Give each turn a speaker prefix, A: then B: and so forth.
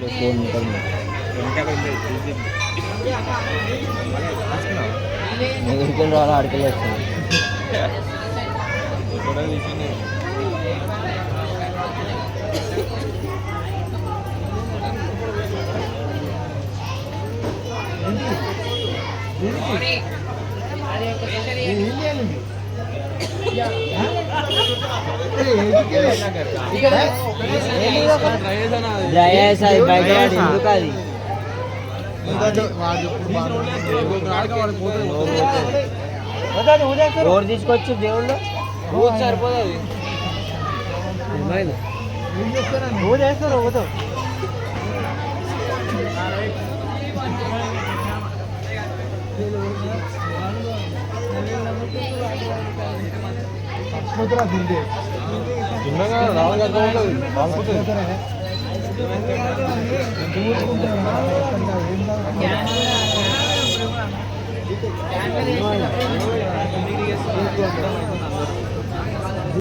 A: phone ఉంటుంది ఎక్కడికి రావాలి ఆడికెళ్ళి వస్తుంది ఎవరు తీసుకొచ్చి దేవుళ్ళు సరిపోతుంది నువ్వు చేస్తారు పోతావు చిన్నగా రావాలి